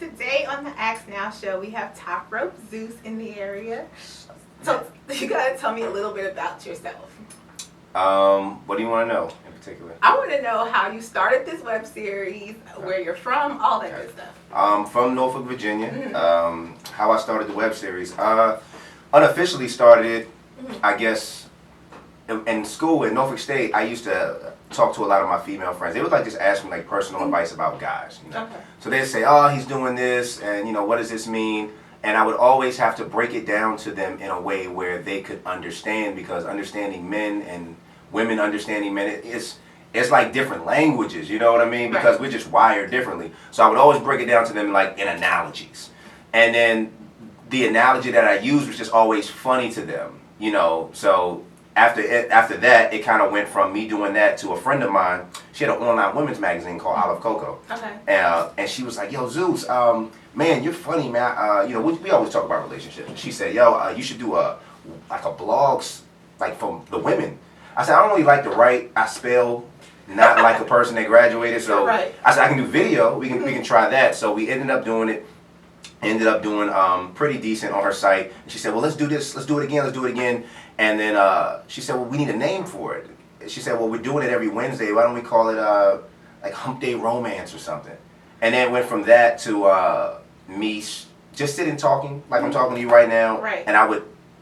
today on the Ask Now show, we have Top Rope Zeus in the area. So you gotta tell me a little bit about yourself. What do you want to know in particular? I want to know how you started this web series, where you're from, all that good stuff. From Norfolk, Virginia. How I started the web series. Unofficially started it, I guess, in school in Norfolk State. I used to talk to a lot of my female friends. They would like just ask me like personal advice about guys. You know? Okay. So they'd say, "Oh, he's doing this, and what does this mean?" And I would always have to break it down to them in a way where they could understand, because understanding men and women understanding men, it's like different languages, you know what I mean? Because we're just wired differently. So I would always break it down to them like in analogies. And then the analogy that I used was just always funny to them, So after that, it kind of went from me doing that to a friend of mine. She had an online women's magazine called Olive Coco. Okay. And she was like, "Yo, Zeus, man, you're funny, man. We always talk about relationships." And she said, "Yo, you should do a blogs like from the women." I said, "I don't really like to write. I spell not like a person that graduated." So I said, "I can do video. We can try that." So we ended up doing it. Ended up doing pretty decent on her site. And she said, "Well, let's do this. Let's do it again. Let's do it again." And then she said, "Well, we need a name for it." She said, "Well, we're doing it every Wednesday. Why don't we call it like Hump Day Romance or something?" And then it went from that to me just sitting talking like I'm talking to you right now. Right. And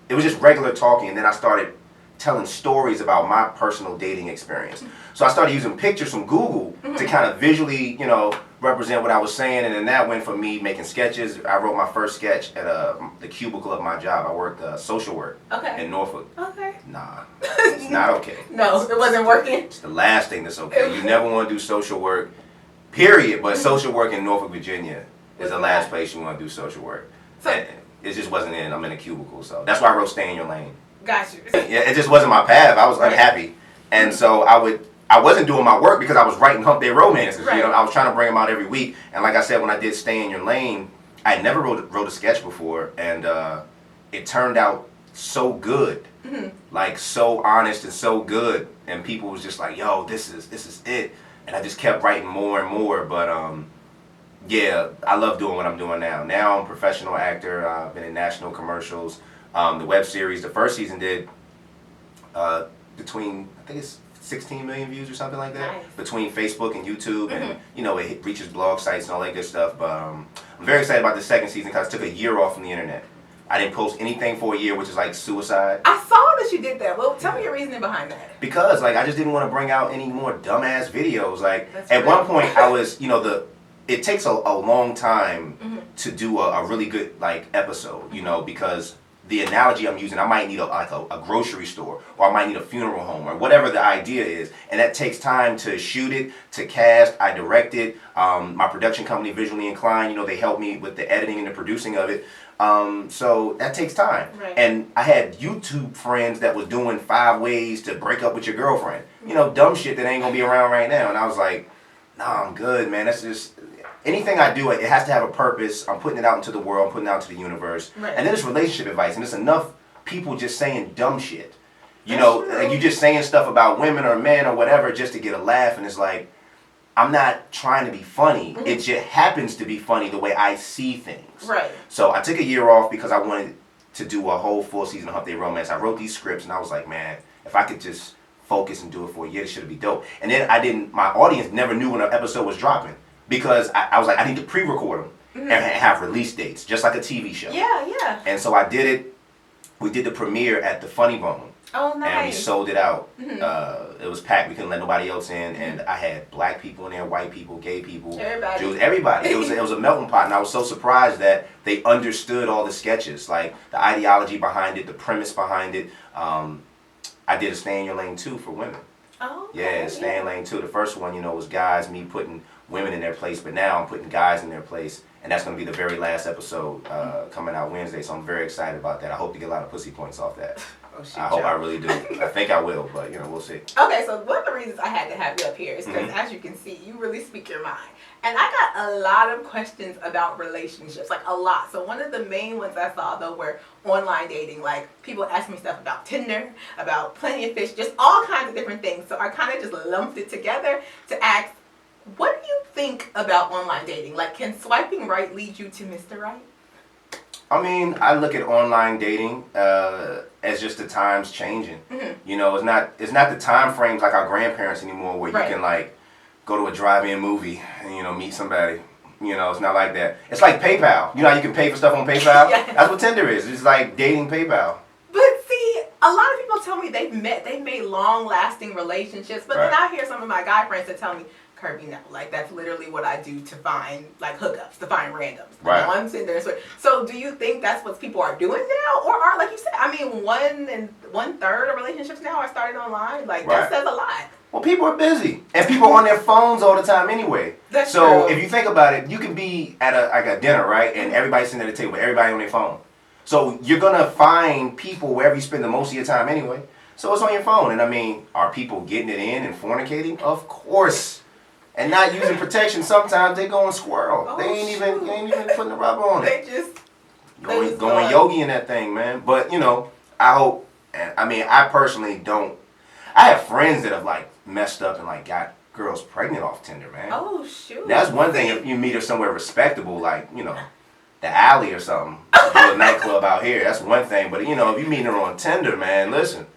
it was just regular talking. And then I started telling stories about my personal dating experience. So I started using pictures from Google to kind of visually, represent what I was saying. And then that went from me making sketches. I wrote my first sketch at the cubicle of my job. I worked social work in Norfolk. Okay. Nah, it's not okay. No, it wasn't working. It's the last thing that's okay. You never want to do social work, period. But social work in Norfolk, Virginia is the last place you want to do social work. So, and it just wasn't I'm in a cubicle. So that's why I wrote Stay in Your Lane. Got you. Yeah, it just wasn't my path. I was unhappy. And so I wasn't doing my work because I was writing Hump Day Romances. I was trying to bring them out every week. And like I said, when I did Stay in Your Lane, I had never wrote a sketch before, and it turned out so good, like so honest and so good. And people was just like, "Yo, this is it." And I just kept writing more and more. But yeah, I love doing what I'm doing now. Now I'm a professional actor. I've been in national commercials. The web series, the first season did between, I think it's 16 million views or something like that. Nice. Between Facebook and YouTube, and it reaches blog sites and all that good stuff. But I'm very excited about the second season because I took a year off from the internet. I didn't post anything for a year, which is like suicide. I saw that you did that. Well, tell me your reasoning behind that. Because I just didn't want to bring out any more dumbass videos. At one point I was, it takes a long time to do a really good episode, because the analogy I'm using, I might need a grocery store, or I might need a funeral home, or whatever the idea is, and that takes time to shoot it, to cast. I direct it. My production company, Visually Inclined, they help me with the editing and the producing of it. So that takes time. Right. And I had YouTube friends that was doing 5 ways to break up with your girlfriend. Dumb shit that ain't gonna be around right now. And I was like, "Nah, I'm good, man. That's just." Anything I do, it has to have a purpose. I'm putting it out into the world. I'm putting it out to the universe. Right. And then it's relationship advice. And there's enough people just saying dumb shit. Like you just saying stuff about women or men or whatever just to get a laugh. And it's like, I'm not trying to be funny. It just happens to be funny the way I see things. Right. So I took a year off because I wanted to do a whole full season of Hump Day Romance. I wrote these scripts and I was like, man, if I could just focus and do it for a year, this should be dope. And then my audience never knew when an episode was dropping. Because I was like, I need to pre-record them and have release dates, just like a TV show. Yeah. And so I did it. We did the premiere at the Funny Bone. Oh, nice. And we sold it out. It was packed. We couldn't let nobody else in. And I had black people in there, white people, gay people, everybody. Jews, everybody. It was a melting pot. And I was so surprised that they understood all the sketches, like the ideology behind it, the premise behind it. I did a Stay in Your Lane 2 for women. Oh, okay. Yeah, Stay in Lane 2. The first one, was guys, me putting women in their place, but now I'm putting guys in their place, and that's going to be the very last episode coming out Wednesday, so I'm very excited about that. I hope to get a lot of pussy points off that. Oh, shit, I hope I really do. I think I will, but we'll see. Okay, so one of the reasons I had to have you up here is because, as you can see, you really speak your mind. And I got a lot of questions about relationships, like a lot. So one of the main ones I saw, though, were online dating. Like, people ask me stuff about Tinder, about Plenty of Fish, just all kinds of different things. So I kind of just lumped it together to ask, What do you think about online dating? Like, can swiping right lead you to Mr. Right? I mean, I look at online dating as just the times changing. Mm-hmm. You know, it's not the time frames like our grandparents anymore, where you Right. can like go to a drive-in movie and meet somebody. You know, it's not like that. It's like PayPal. You know how you can pay for stuff on PayPal? Yes. That's what Tinder is. It's like dating PayPal. But see, a lot of people tell me they've made long-lasting relationships, but then I hear some of my guy friends that tell me, Kirby, no, like that's literally what I do to find like hookups, to find randoms. Right. You know, I'm sitting there. So do you think that's what people are doing now, or are, like you said, I mean, 1/3 of relationships now are started online? Like that says a lot. Well, people are busy, and people are on their phones all the time anyway. That's so true. If you think about it, you can be at a dinner, right, and everybody's sitting at the table, everybody on their phone. So you're gonna find people wherever you spend the most of your time anyway. So it's on your phone, and I mean, are people getting it in and fornicating? Of course. And not using protection. Sometimes they going squirrel. Oh, they ain't even putting the rubber on it. They just Going yogi in that thing, man. But I hope. And I mean, I personally don't. I have friends that have like messed up and like got girls pregnant off Tinder, man. Oh shoot. That's one thing if you meet her somewhere respectable, like the alley or something, a nightclub out here. That's one thing. But if you meet her on Tinder, man, listen.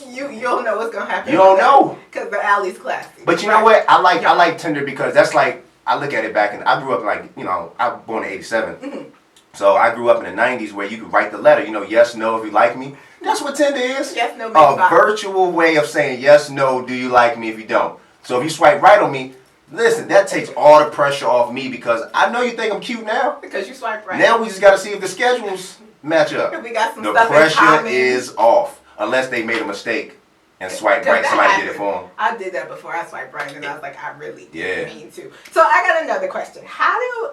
You don't know what's gonna happen. You don't know. Because the alley's classy. But you know what? I like Tinder because that's like, I look at it back and I grew up like, I was born in 87. Mm-hmm. So I grew up in the 90s where you could write the letter, yes, no, if you like me. That's what Tinder is. Yes, no, a virtual way of saying yes, no, do you like me if you don't. So if you swipe right on me, listen, that takes all the pressure off me because I know you think I'm cute now. Because you swipe right. Now we just got to see if the schedules match up. We got some the stuff in pressure common. is off. Unless they made a mistake and swiped right. Somebody did it for them. I did that before. I swiped right and I was like, I really didn't Yeah. mean to. So I got another question.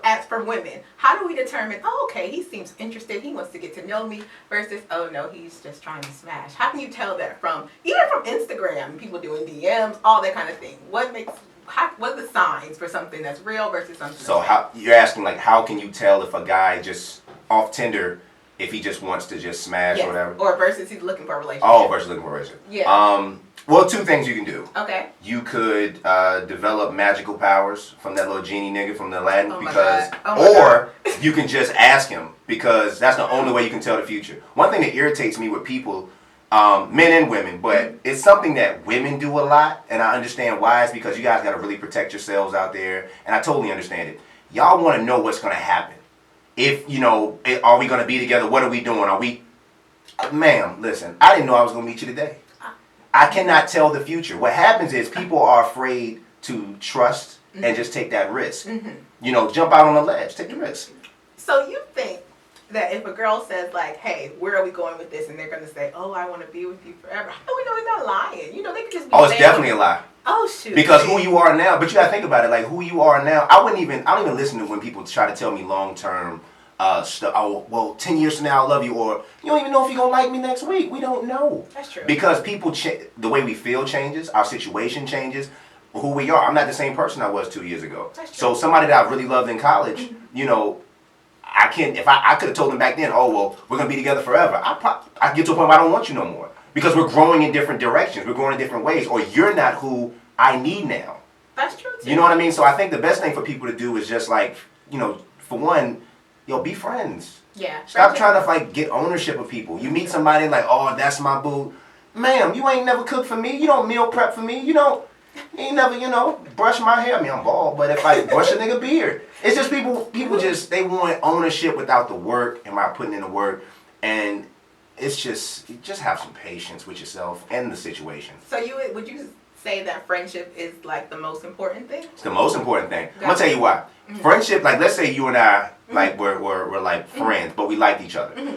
As for women, how do we determine, okay, he seems interested, he wants to get to know me, versus, oh no, he's just trying to smash? How can you tell that even from Instagram, people doing DMs, all that kind of thing? What are the signs for something that's real versus something So that's you're asking like, how can you tell if a guy just off Tinder, if he just wants to just smash or whatever? Or versus he's looking for a relationship. Oh, versus looking for a relationship. Yeah. Well, two things you can do. Okay. You could develop magical powers from that little genie nigga from the Aladdin, you can just ask him, because that's the only way you can tell the future. One thing that irritates me with people, men and women, but it's something that women do a lot, and I understand why. It's because you guys got to really protect yourselves out there, and I totally understand it. Y'all want to know what's going to happen. If, are we going to be together? What are we doing? Ma'am, listen, I didn't know I was going to meet you today. I cannot tell the future. What happens is people are afraid to trust and just take that risk. Mm-hmm. Jump out on a ledge, take the risk. So you think that if a girl says like, hey, where are we going with this? And they're going to say, oh, I want to be with you forever. How do we know they're not lying? They could just be it's definitely a lie. Oh, shoot. Because who you are now, but you gotta think about it, like who you are now. I don't even listen to when people try to tell me long-term stuff. Oh, well, 10 years from now I love you, or you don't even know if you're gonna like me next week. We don't know. That's true. Because people, the way we feel changes, our situation changes, who we are. I'm not the same person I was 2 years ago. That's true. So somebody that I really loved in college, I could have told them back then, oh, well, we're gonna be together forever. I get to a point where I don't want you no more. Because we're growing in different directions. We're growing in different ways. Or you're not who I need now. That's true, too. You know what I mean? So I think the best thing for people to do is just like, for one, be friends. Yeah. Stop trying to like get ownership of people. You meet somebody like, oh, that's my boo. Ma'am, you ain't never cooked for me. You don't meal prep for me. You ain't never, brush my hair. I mean, I'm bald, but if I brush a nigga beard. It's just people just, they want ownership without the work and by putting in the work. And it's just have some patience with yourself and the situation. So would you say that friendship is like the most important thing? It's the most important thing. I'm gonna tell you why. Mm-hmm. Friendship, like let's say you and I, like we're like friends, but we liked each other. Mm-hmm.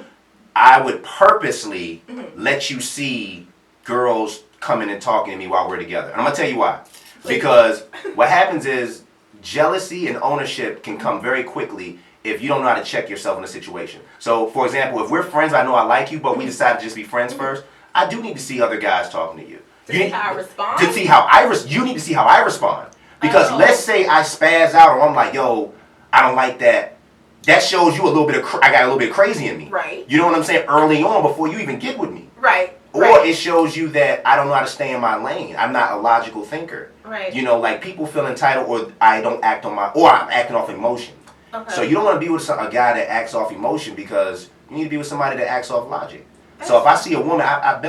I would purposely let you see girls coming and talking to me while we're together. And I'm gonna tell you why. Because what happens is jealousy and ownership can come very quickly if you don't know how to check yourself in a situation. So, for example, if we're friends, I know I like you, but we decide to just be friends first, I do need to see other guys talking to you. To see how I respond? To see how you need to see how I respond. Because let's say I spaz out or I'm like, yo, I don't like that. That shows you I got a little bit of crazy in me. Right. You know what I'm saying? Early on, before you even get with me. Right. Or Right. it shows you that I don't know how to stay in my lane. I'm not a logical thinker. Right. You know, like people feel entitled, or I don't act on my, or I'm acting off emotion. Okay. So you don't want to be with a guy that acts off emotion, because you need to be with somebody that acts off logic. So if I see a woman, I've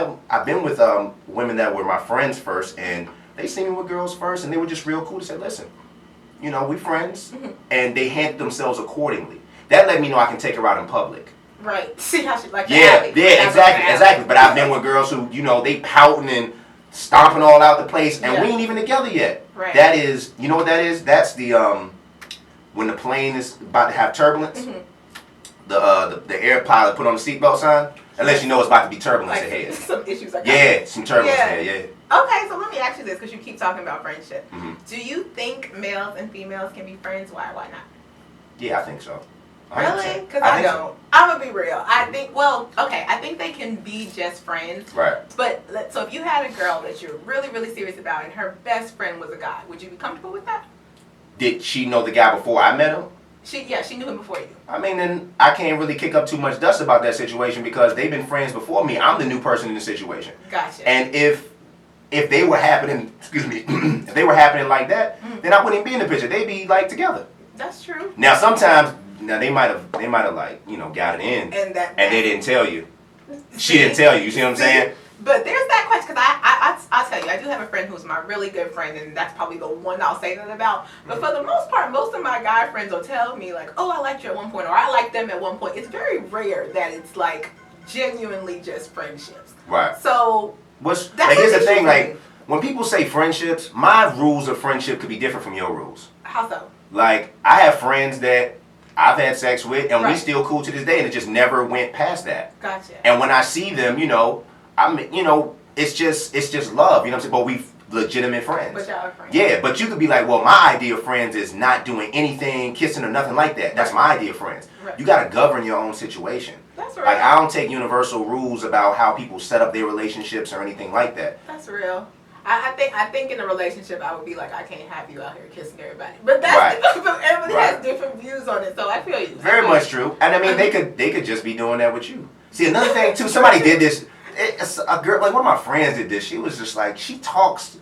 been with women that were my friends first, and they see me with girls first, and they were just real cool to say, listen, you know, we friends, and they handled themselves accordingly. That let me know I can take her out in public. Right. See how she like the Yeah, alley. yeah, exactly. But I've been with girls who, you know, they pouting and stomping all out the place, and we ain't even together yet. Right. That is, you know what that is? That's the when the plane is about to have turbulence, the air pilot put on the seatbelt sign, unless you know it's about to be turbulence like ahead. Some issues are coming. Yeah, some turbulence ahead. Yeah. Okay, so let me ask you this, because you keep talking about friendship. Do you think males and females can be friends? Why not? Yeah, I think so. 100%. Really? Because I don't. So. I'm going to be real. I think, I think they can be just friends. Right. But, so if you had a girl that you're really, really serious about, and her best friend was a guy, would you be comfortable with that? Did she know the guy before I met him? She knew him before you. I mean, then I can't really kick up too much dust about that situation, because they've been friends before me. I'm the new person in the situation. Gotcha. And if they were happening, if they were happening like that, then I wouldn't even be in the picture. They'd be like together. That's true. Now sometimes, they might have like, you know, got it in, and they didn't tell you. She didn't tell you. You see what I'm saying? But there's that question, because I'll tell you, I do have a friend who's my really good friend, and that's probably the one I'll say that about. But for the most part, most of my guy friends will tell me, like, oh, I liked you at one point, or I liked them at one point. It's very rare that it's, like, genuinely just friendships. Right. So, here's the thing, like, when people say friendships, my rules of friendship could be different from your rules. How so? Like, I have friends that I've had sex with, and Right. we still cool to this day, and it just never went past that. Gotcha. And when I see them, you know, it's just love, you know what I'm saying? But we legitimate friends. But y'all are friends. Yeah, but you could be like, well, my idea of friends is not doing anything, kissing or nothing like that. That's my idea of friends. Right. You got to govern your own situation. That's real. Like, I don't take universal rules about how people set up their relationships or anything like that. That's real. I think in a relationship I would be like, I can't have you out here kissing everybody. But that's everybody has different views on it, so I feel you. Very much true. And I mean, they could just be doing that with you. See, another thing too, somebody did this. It's a girl, like one of my friends did this. She was just like, she talks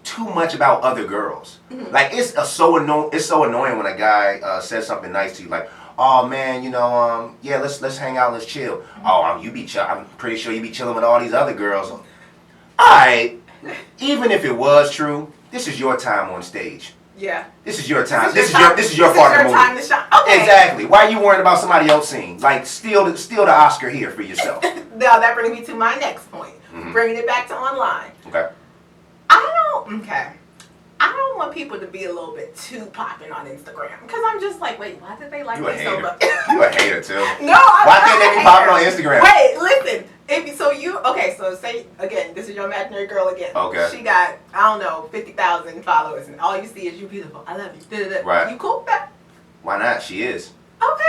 too much about other girls. Like, it's so annoying when a guy says something nice to you, like, oh man, you know, yeah, let's hang out, let's chill. Oh, I'm pretty sure you be chilling with all these other girls. All right. Even if it was true, this is your time on stage. Yeah. This is your time. This is your part of the movie. Time to shine. Okay. Exactly. Why are you worrying about somebody else seeing? Like, steal the Oscar here for yourself. Now that brings me to my next point. Bringing it back to online. Okay. I don't want people to be a little bit too popping on Instagram, because I'm just like, wait, why did they like me so much? You a hater too. No, I'm why not can't they a be popping on Instagram? Wait, listen. So say again, this is your imaginary girl again. Okay. She got, I don't know, 50,000 followers, and all you see is you beautiful. I love you. Right. You cool with that? Why not? She is. Okay.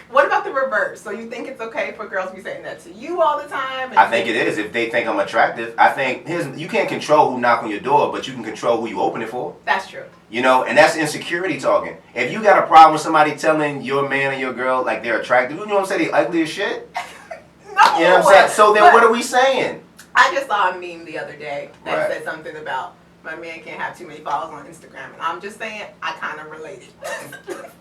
What about the reverse? So you think it's okay for girls to be saying that to you all the time? I think it is if they think I'm attractive. I think you can't control who knock on your door, but you can control who you open it for. That's true. You know, and that's insecurity talking. If you got a problem with somebody telling your man or your girl like they're attractive, you know what I'm saying? They ugly as shit. No. You know what I'm saying? So then what are we saying? I just saw a meme the other day that Right. said something about my man can't have too many followers on Instagram, and I'm just saying I kind of related.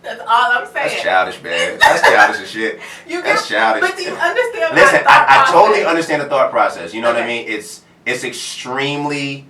That's all I'm saying. That's childish, man. That's childish as shit. That's childish. But do you understand? Listen, my I thought totally process? understand the thought process. You know what I mean? It's extremely.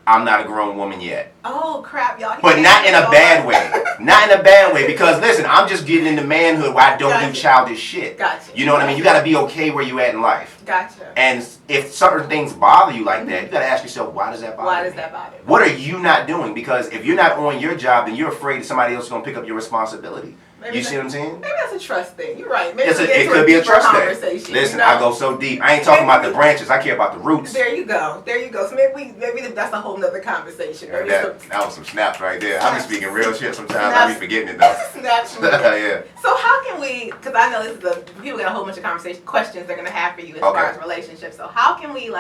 I'm not a grown woman yet. Oh crap, y'all! But not in a bad way. Not in a bad way, because listen, I'm just getting into manhood where I don't do childish shit. Gotcha. You know what I mean? You got to be okay where you at in life. Gotcha. And if certain things bother you like that, you got to ask yourself, why does that bother me? Why does that bother me? What are you not doing? Because if you're not on your job, then you're afraid that somebody else is going to pick up your responsibility. You see what I'm saying? Maybe that's a trust thing. You're right. Maybe It could be a trust thing. conversation. Listen, you know? I go so deep. I ain't talking about the branches. I care about the roots. There you go. So maybe that's a whole nother conversation. Maybe That was some snaps right there. I be speaking real shit sometimes. I be forgetting it though. Snaps. Yeah. So how can we? Because I know people got a whole bunch of questions they're gonna have for you as far as relationships. So how can we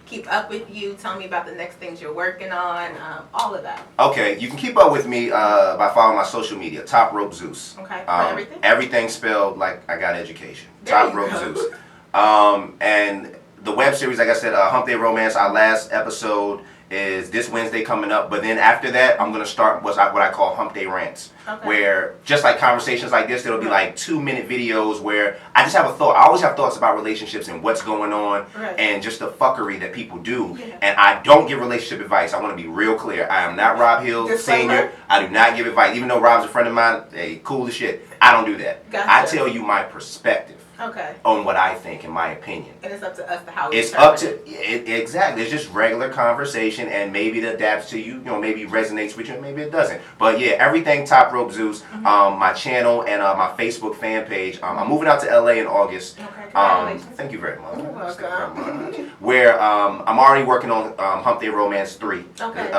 keep up with you? Tell me about the next things you're working on. All of that. Okay, you can keep up with me by following my social media. Top Rope Zeus. Okay. For everything. Everything spelled like I got education. There Top you Rope go. Zeus. And the web series, like I said, Hump Day Romance, our last episode is this Wednesday coming up. But then after that, I'm going to start what I call Hump Day Rants. Okay. Where, just like conversations like this, there'll be like 2-minute videos where I just have a thought. I always have thoughts about relationships and what's going on and just the fuckery that people do. Yeah. And I don't give relationship advice. I want to be real clear. I am not Rob Hill Sr. I do not give advice. Even though Rob's a friend of mine, hey, cool as shit. I don't do that. Gotcha. I tell you my perspective. Okay. On what I think, in my opinion. And it's up to us to how we It's up to it, exactly. It's just regular conversation, and maybe it adapts to you. You know, maybe it resonates with you, and maybe it doesn't. But yeah, everything Top Rope Zeus. My channel and my Facebook fan page. I'm moving out to LA in August. Okay. Congratulations. Thank you very much. You're welcome. Where I'm already working on Hump Day Romance 3,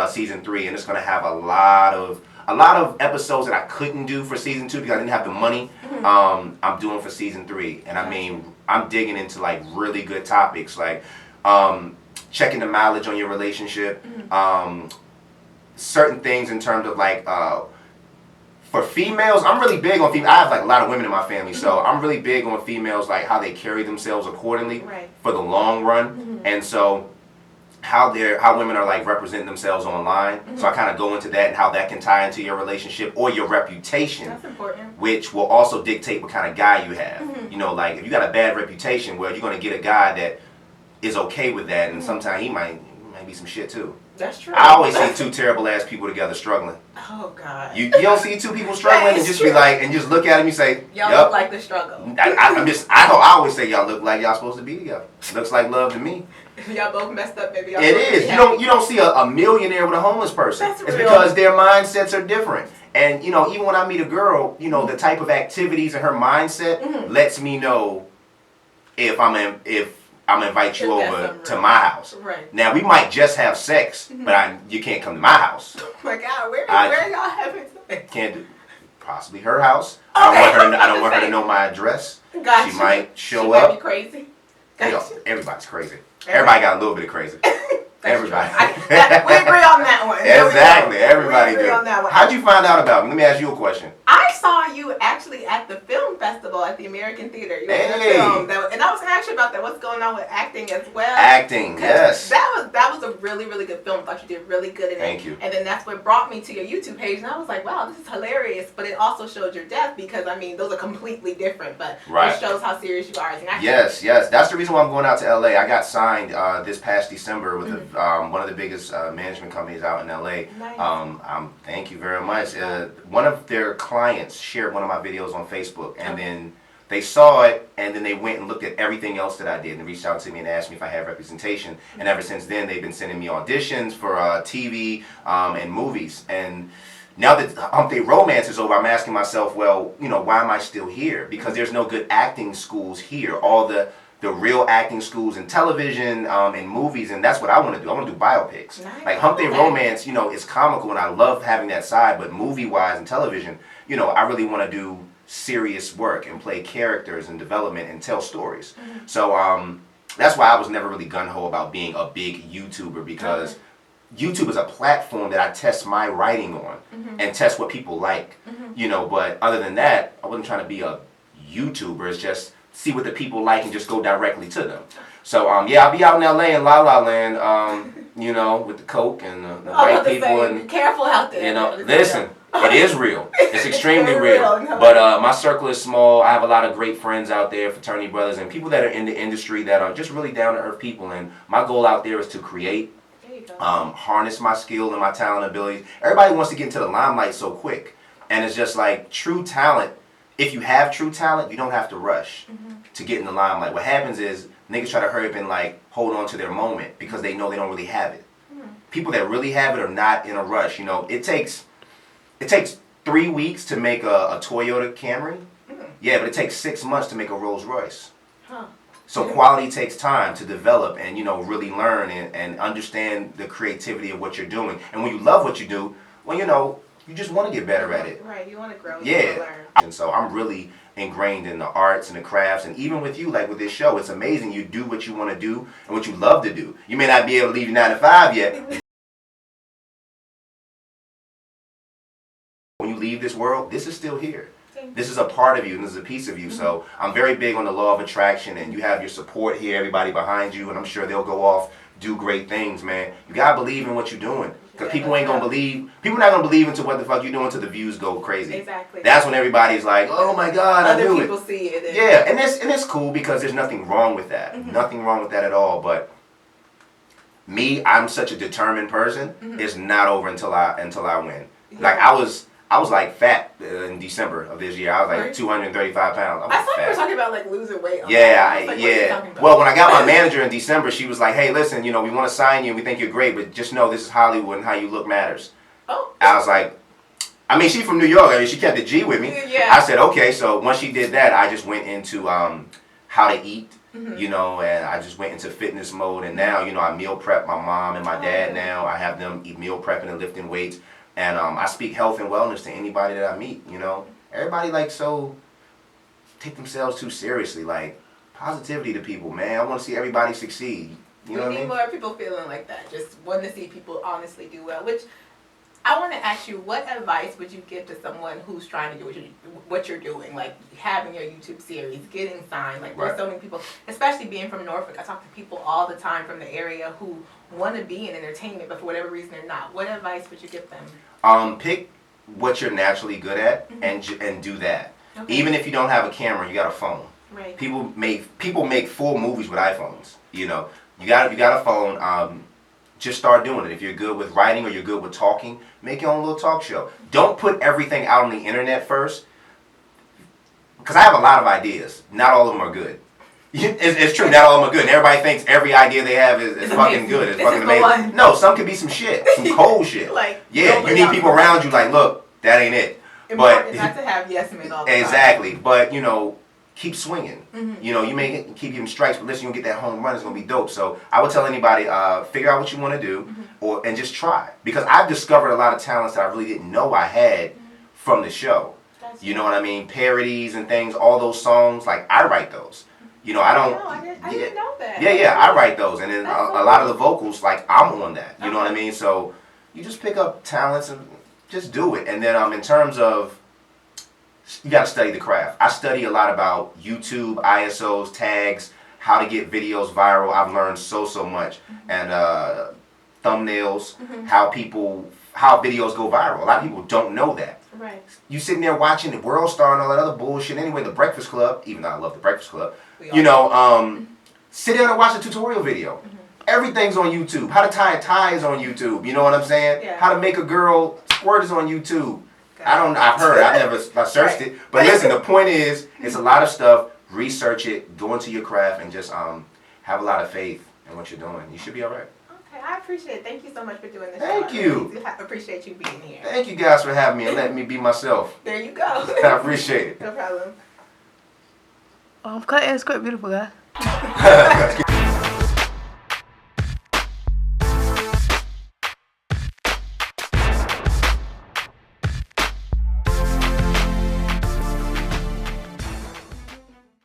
season 3, and it's gonna have a lot of episodes that I couldn't do for season 2 because I didn't have the money. I'm doing for season 3, and I mean, I'm digging into like really good topics, like checking the mileage on your relationship, certain things in terms of like for females. I'm really big on females. I have like a lot of women in my family, so I'm really big on females, like how they carry themselves accordingly for the long run, and so how women are like representing themselves online. So I kind of go into that and how that can tie into your relationship or your reputation. That's important. Which will also dictate what kind of guy you have. You know, like if you got a bad reputation, well, you're going to get a guy that is okay with that, and sometimes he might be some shit too. That's true. I always see 2 terrible ass people together struggling. Oh God. You don't see 2 people struggling and just be like, and just look at them and say, y'all look like the struggle. I always say y'all look like y'all supposed to be together. Looks like love to me. Y'all both messed up, maybe. It is. You don't see a millionaire with a homeless person. That's it's real. Because their mindsets are different. And you know, even when I meet a girl, you know, the type of activities and her mindset lets me know if I'm gonna invite you over to my house. Right. Now we might just have sex, but you can't come to my house. Oh my God, where are y'all having sex? Can't do. Possibly her house. Okay. I don't want her to know my address. Gotcha. She might show up. Might be crazy. Gotcha. You know, everybody's crazy. Everybody got a little bit of crazy. Everybody. We agree on that one. Exactly. Everybody do. How'd you find out about me? Let me ask you a question. I saw you actually at the film festival at the American Theater. You were in a film, and I was going to ask you about that. What's going on with acting as well? Acting, yes. That was a really, really good film. I thought you did really good in it. Thank you. And then that's what brought me to your YouTube page, and I was like, wow, this is hilarious. But it also showed your death because, I mean, those are completely different, but it shows how serious you are as an actor. Yes. That's the reason why I'm going out to LA. I got signed this past December with one of the biggest management companies out in LA. Nice. Thank you very much. One of their clients shared one of my videos on Facebook, and then they saw it, and then they went and looked at everything else that I did and reached out to me and asked me if I had representation. And ever since then, they've been sending me auditions for TV and movies. And now that Hump Day Romance is over, I'm asking myself, well, you know, why am I still here? Because there's no good acting schools here. All the real acting schools in television and movies, and that's what I want to do. I want to do biopics. Nice. Like Hump Day Romance, you know, it's comical, and I love having that side, but movie-wise and television, you know, I really want to do serious work and play characters and development and tell stories. So that's why I was never really gung-ho about being a big YouTuber, because YouTube is a platform that I test my writing on and test what people like, you know, but other than that, I wasn't trying to be a YouTuber. It's just see what the people like and just go directly to them. So yeah, I'll be out in LA in La La Land, you know, with the coke and the white people. And careful out there. You know, listen, it is real. It's extremely real. But my circle is small. I have a lot of great friends out there, fraternity brothers, and people that are in the industry that are just really down to earth people. And my goal out there is to create, harness my skill and my talent abilities. Everybody wants to get into the limelight so quick, and it's just like true talent. If you have true talent, you don't have to rush to get in the limelight. What happens is niggas try to hurry up and like hold on to their moment because they know they don't really have it. People that really have it are not in a rush. You know, it takes 3 weeks to make a Toyota Camry. Yeah, but it takes 6 months to make a Rolls Royce. So quality takes time to develop and, you know, really learn and understand the creativity of what you're doing. And when you love what you do, well, you know, you just want to get better at it. Right, you want to grow. Yeah. You want to learn. And so I'm really ingrained in the arts and the crafts, and even with you, like with this show, it's amazing. You do what you want to do and what you love to do. You may not be able to leave your 9 to 5 yet. When you leave this world, this is still here. This is a part of you, and this is a piece of you. So I'm very big on the law of attraction, and you have your support here, everybody behind you, and I'm sure they'll go off, do great things, man. You gotta believe in what you're doing, because people ain't gonna believe. People not gonna believe into what the fuck you're doing until the views go crazy. Exactly. That's when everybody's like, oh my God, I knew it. Other people see it. And yeah, and it's cool because there's nothing wrong with that. Nothing wrong with that at all. But me, I'm such a determined person. It's not over until I win. Like I was like fat in December of this year. I was like 235 pounds. I thought you were talking about like losing weight. Yeah, yeah. Well, when I got my manager in December, she was like, "Hey, listen, we want to sign you and we think you're great, but just know this is Hollywood and how you look matters." Oh. I was like, I mean, she's from New York. I mean, she kept the G with me. Yeah. I said, okay. So once she did that, I just went into how to eat. And I just went into fitness mode, and now, I meal prep my mom and my dad now. I have them eat meal prepping and lifting weights, and I speak health and wellness to anybody that I meet, Everybody, take themselves too seriously, positivity to people, man. I want to see everybody succeed, We need more people feeling like that, just wanting to see people honestly do well, which I want to ask you, what advice would you give to someone who's trying to do what you're doing, like having your YouTube series, getting signed? Like, there's so many people, especially being from Norfolk. I talk to people all the time from the area who want to be in entertainment, but for whatever reason they're not. What advice would you give them? Pick what you're naturally good at and do that. Okay. Even if you don't have a camera, you got a phone. Right. People make full movies with iPhones. You got a phone. Just start doing it. If you're good with writing or you're good with talking, make your own little talk show. Don't put everything out on the internet first, because I have a lot of ideas. Not all of them are good. It's true, not all of them are good. And everybody thinks every idea they have is fucking good. It's fucking amazing. No, some could be some shit, some cold shit. You need people around you like, look, that ain't it. Important not to have yes men all the time. Exactly, but keep swinging. You may keep getting strikes, but listen, you'll get that home run. It's gonna be dope. So I would tell anybody, figure out what you want to do, and just try. Because I've discovered a lot of talents that I really didn't know I had from the show. You know what I mean? Parodies and things, all those songs, I write those. I didn't know that. Yeah, I write those, and then a lot of the vocals, I'm on that. You know what I mean? So you just pick up talents and just do it. And then in terms of, you got to study the craft. I study a lot about YouTube, ISOs, tags, how to get videos viral. I've learned so much. And thumbnails, how videos go viral. A lot of people don't know that. Right. You sitting there watching the World Star and all that other bullshit. Anyway, the Breakfast Club, even though I love the Breakfast Club, sit down and watch a tutorial video. Everything's on YouTube. How to tie a tie is on YouTube. You know what I'm saying? Yeah. How to make a girl squirt is on YouTube. I've heard, I searched it. But listen, the point is, it's a lot of stuff. Research it, go into your craft, and just have a lot of faith in what you're doing. You should be all right. Okay, I appreciate it. Thank you so much for doing this. Thank you. I appreciate you being here. Thank you guys for having me and letting me be myself. There you go. I appreciate it. No problem. Cutting script, beautiful guy.